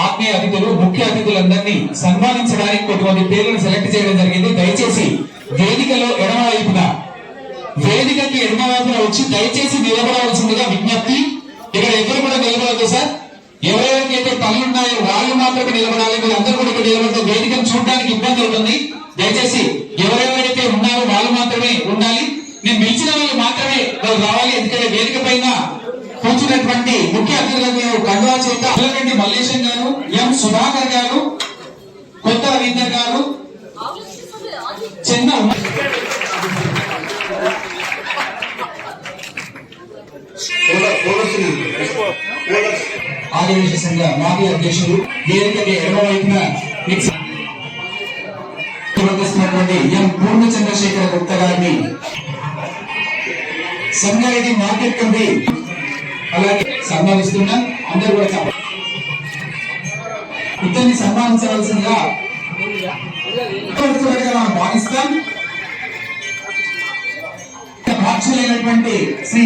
ఆత్మీయ అతిథులు ముఖ్య అతిథులందరినీ సన్మానించడానికి కొంతమంది పేర్లను సెలెక్ట్ చేయడం జరిగింది. దయచేసి వేదికలో ఎడమవైపున వేదికకి ఎడమవైపున వచ్చి దయచేసి నిలబడవలసిందిగా విజ్ఞప్తి. ఇక్కడ ఎవరు కూడా నిలబడదు సార్. ఎవరెవరికి అయితే పనులు ఉన్నాయో వాళ్ళు మాత్రమే నిలబడాలి. మీరు అందరూ కూడా ఇక్కడ నిలబడితే వేదికను చూడడానికి ఇబ్బంది అవుతుంది. దయచేసి ఎవరెవరైతే ఉన్నారో వాళ్ళు మాత్రమే ఉండాలి. నేను పిలిచిన వాళ్ళు మాత్రమే వాళ్ళు రావాలి. ఎందుకంటే వేదిక పైన కూర్చున్నటువంటి ముఖ్య అతిథులకు కండువా చేత అల్లరెడ్డి మల్లేశం గారు, ఎం సుధాకర్ గారు, కొత్త రవీందర్ గారు, చిన్న ఆదివేశ సంఘ మాజీ అధ్యక్షులు వేదికకి ఎడమవైపున ప్రవర్తిస్తున్నటువంటి ఎం పూర్ణ చంద్రశేఖర గుప్తా గారిని సంగారెడ్డి మార్కెట్ కమిటీ అలాగే సన్మానిస్తున్నా. అందరూ కూడా ఇద్దరిని సన్మానించవలసిందిగా మనం భావిస్తాం. భాక్షులైనటువంటి శ్రీ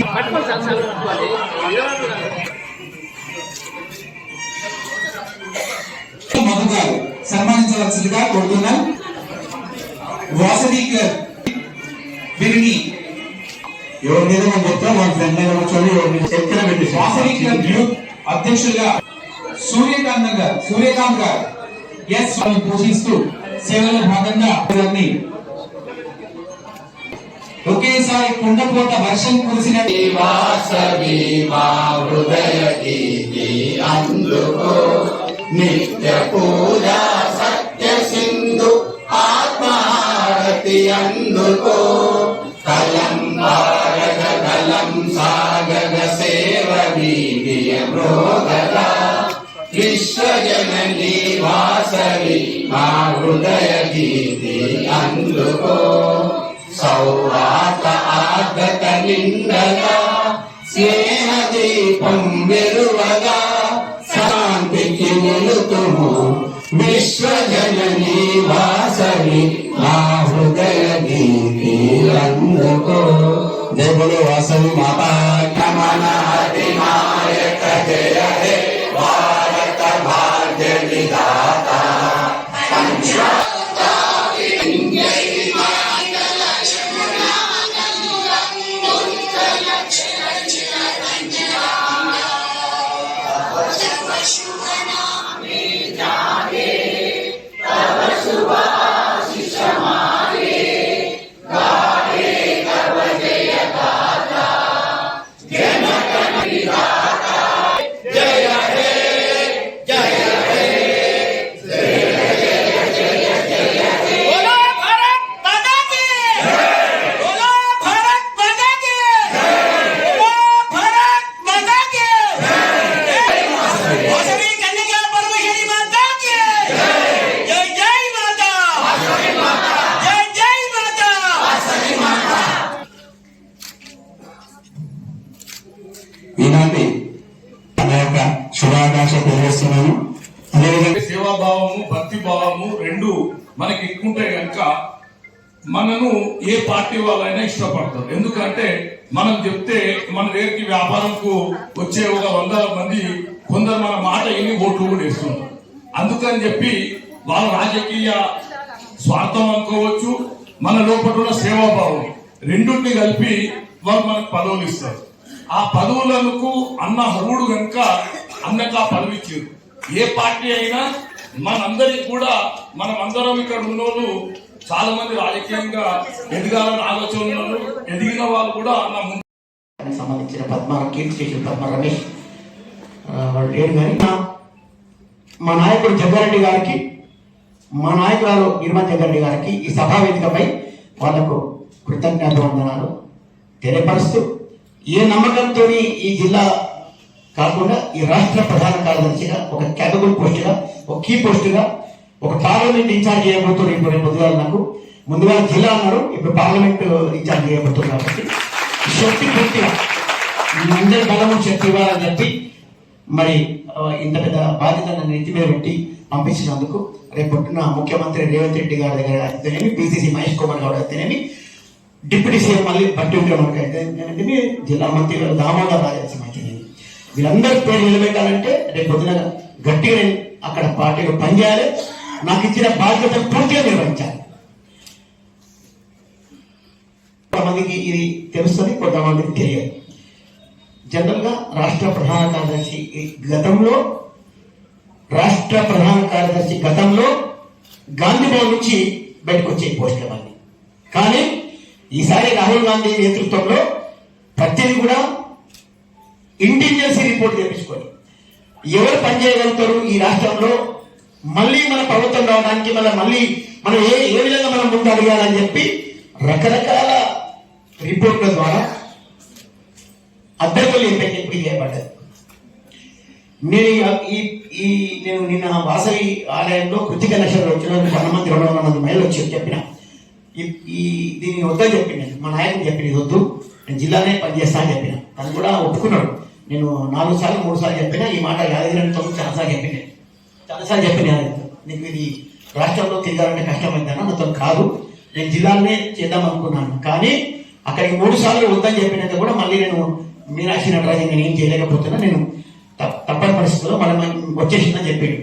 మధు గారు సన్మానించవలసిందిగా కోరుతున్నాం. వాసవి క్లబ్ వీరిని ఎవరి మీద మనం చెప్తాం వాళ్ళ ఫ్రెండ్ మీద కూర్చొని చర్చన పెట్టి వాసవి క్లబ్ యూత్ అధ్యక్షులుగా సూర్యకాంత్ గారు ఎస్ పోషిస్తూ సేవలో భాగంగా ఒకేసారి కుండపోత వర్షం కురిసిన వాసవి మా హృదయ గీతి అందుకో నిత్య పూజా సత్య సింధు ఆత్మహారతి అందుకో కలం భారగ కలం సాగగ సేవ వీర్య మృగద విశ్వజననీ వాసవి మా హృదయ గీతి అందుకో సౌరాత ఆగత నిండగా స్నేహ దీపం వెలువగా శాంతికి నిలుతుము విశ్వజననీ వాసవి మా హృదయ గీతి అందుకో. జయ బోలో వాసవి మాతా నాయక జయ హే భారత భాగ్య విధాత ఈనాటి మన యొక్క శుభాకాంక్ష తెలియజేస్తున్నాను. అదేవిధంగా సేవాభావము భక్తి భావము రెండు మనకి ఎక్కుంటే కనుక మనను ఏ పార్టీ వాళ్ళైనా ఇష్టపడతారు. ఎందుకంటే మనం చెప్తే మన దగ్గరికి వ్యాపారంకు వచ్చే ఒక 100 మంది కొందరు మన మాట ఎన్ని ఓట్లు కూడా వేస్తున్నారు. అందుకని చెప్పి వాళ్ళ రాజకీయ స్వార్థం అనుకోవచ్చు, మన లోపల ఉన్న సేవాభావం రెండుని కలిపి వాళ్ళు మనకు పదవులు ఇస్తారు. ఆ పదవులకు అన్న హరుడు కనుక అన్నకు ఆ పదవి ఇచ్చారు. ఏ పార్టీ అయినా మనందరికి కూడా మనం అందరం ఇక్కడ ఉన్నోళ్ళు చాలా మంది రాజకీయంగా ఎదగాలని ఆలోచనలు ఎదిగిన వాళ్ళు కూడా అన్న సంబంధించిన కీర్తి చేసిన పద్మ రమేష్ వాళ్ళు లేడు. కానీ మా నాయకుడు జగ్గారెడ్డి గారికి, మా నాయకురాలు నిర్మల జగ్గారెడ్డి గారికి ఈ సభా వేదికపై వాళ్లకు కృతజ్ఞత వందనాలు తెలియపరుస్తూ, ఏ నమ్మకంతో ఈ జిల్లా కాకుండా ఈ రాష్ట్ర ప్రధాన కార్యదర్శిగా ఒక కేటగిరీ పోస్టుగా, ఒక కీ పోస్టుగా, ఒక పార్లమెంట్ ఇన్ఛార్జ్ చేయబోతున్నారు. ఇప్పుడు ముందుగా నాకు ముందుగా జిల్లా అన్నారు, ఇప్పుడు పార్లమెంట్ ఇన్ఛార్జ్ చేయబోతున్నారు. కాబట్టి శక్తి పూర్తిగా అందరి బలము శక్తి ఇవ్వాలని చెప్పి మరి ఇంత పెద్ద బాధ్యత నన్ను నెత్తి మీద పెట్టి పంపించినందుకు రేపు పొద్దున్న ముఖ్యమంత్రి రేవంత్ రెడ్డి గారి దగ్గర అయితేనేమి, పిసిసి మహేష్ కుమార్ గౌడ్ అయితేనేమి, డిప్యూటీ సీఎం మళ్ళీ బట్టి విక్రమార్క అయితేనేమి, జిల్లా మంత్రి దామోదర్ రాజనరసింహ అయితేనేమి, వీళ్ళందరి పేరు నిలబెట్టాలంటే రేపు పొద్దున గట్టిగా నేను అక్కడ పార్టీలో పనిచేయాలి, నాకు ఇచ్చిన బాధ్యత పూర్తిగా నిర్వహించాలి. కొంతమందికి ఇది తెలుస్తుంది, కొంతమందికి తెలియదు. జనరల్ గా రాష్ట్ర ప్రధాన కార్యదర్శి గతంలో గాంధీ భవన్ నుంచి బయటకు వచ్చే పోస్టులు అవన్నీ. కానీ ఈసారి రాహుల్ గాంధీ నేతృత్వంలో ప్రతిదీ కూడా ఇంటెలిజెన్సీ రిపోర్ట్ తెప్పించుకొని ఎవరు పనిచేయగలుగుతారు ఈ రాష్ట్రంలో, మళ్ళీ మన ప్రభుత్వం రావడానికి మళ్ళీ మనం ఏ విధంగా మనం ముందు అడగాలని చెప్పి రకరకాల రిపోర్ట్ల ద్వారా అభ్యర్థులు ఎంపిక చేయబడ్డారు. నేను నిన్న వాసవి ఆలయంలో కృతిక నక్షత్రం వచ్చిన 100 మంది 200 మంది మహిళలు వచ్చి చెప్పిన దీన్ని వద్దని చెప్పిన, మా నాయకుడు చెప్పిన ఇది వద్దు, నేను జిల్లానే పనిచేస్తా అని చెప్పిన. తను కూడా ఒప్పుకున్నాడు. నేను 4 సార్లు 3 సార్లు చెప్పిన ఈ మాట. యాదగిరితో చాలాసార్లు చెప్పిన నీకు ఇది రాష్ట్రంలో తిరగాలంటే కష్టమైందన్నా, నాతో కాదు, నేను జిల్లాలోనే చేద్దాం అనుకున్నాను. కానీ అక్కడికి 3 సార్లు వద్దని చెప్పినాక కూడా మళ్ళీ నేను మీనాక్షి నటరాజన్ నేను ఏం చేయలేకపోతున్నా, నేను తప్పని పరిస్థితుల్లో మనం వచ్చేసిందని చెప్పాడు.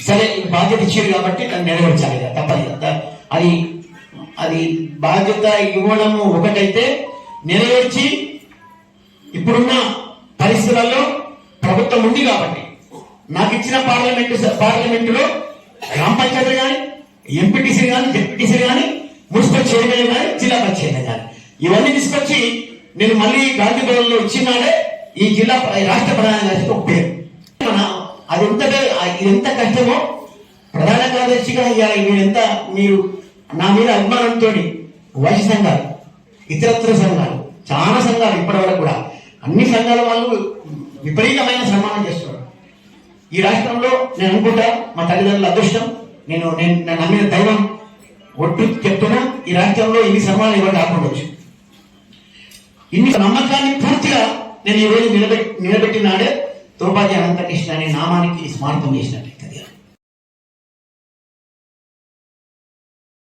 సరే బాధ్యత ఇచ్చాడు కాబట్టి నన్ను నెరవేర్చాలి కదా, తప్పదు కదా. అది బాధ్యత ఇవ్వడము ఒకటైతే, నెరవేర్చి ఇప్పుడున్న పరిస్థితులలో ప్రభుత్వం ఉంది కాబట్టి నాకు ఇచ్చిన పార్లమెంటులో గ్రామ పంచాయతీలు కానీ, ఎంపీటీసీ కానీ, జెడ్పీటీసీ కానీ, మున్సిపల్ చైర్మన్ కానీ, జిల్లా పరిషత్ కానీ ఇవన్నీ తీసుకొచ్చి నేను మళ్ళీ గాంధీ భవన్లో ఇచ్చినాడే ఈ జిల్లా రాష్ట్ర ప్రధాన కార్యదర్శికి ఒక పేరు. అది ఎంత కష్టమో ప్రధాన కార్యదర్శిగా మీరు నా మీద అభిమానంతో వైశ్య సంఘాలు, ఇతరత్ర సంఘాలు, చాలా సంఘాలు ఇప్పటి వరకు కూడా అన్ని సంఘాల వాళ్ళు విపరీతమైన సన్మానం చేస్తున్నారు ఈ రాష్ట్రంలో. నేను అనుకుంటా మా తల్లిదండ్రుల అదృష్టం, నేను నమ్మిన దైవం ఒట్టు చెప్తున్నా, ఈ రాష్ట్రంలో ఇన్ని సన్మానాలు ఇవ్వడం కాకుండొచ్చు. ఇన్ని నమ్మకాన్ని పూర్తిగా నేను ఈ రోజు నిలబెట్టినాడే తోపాజీ అనంతకృష్ణ అనే నామానికి స్మారకం చేసినట్టు.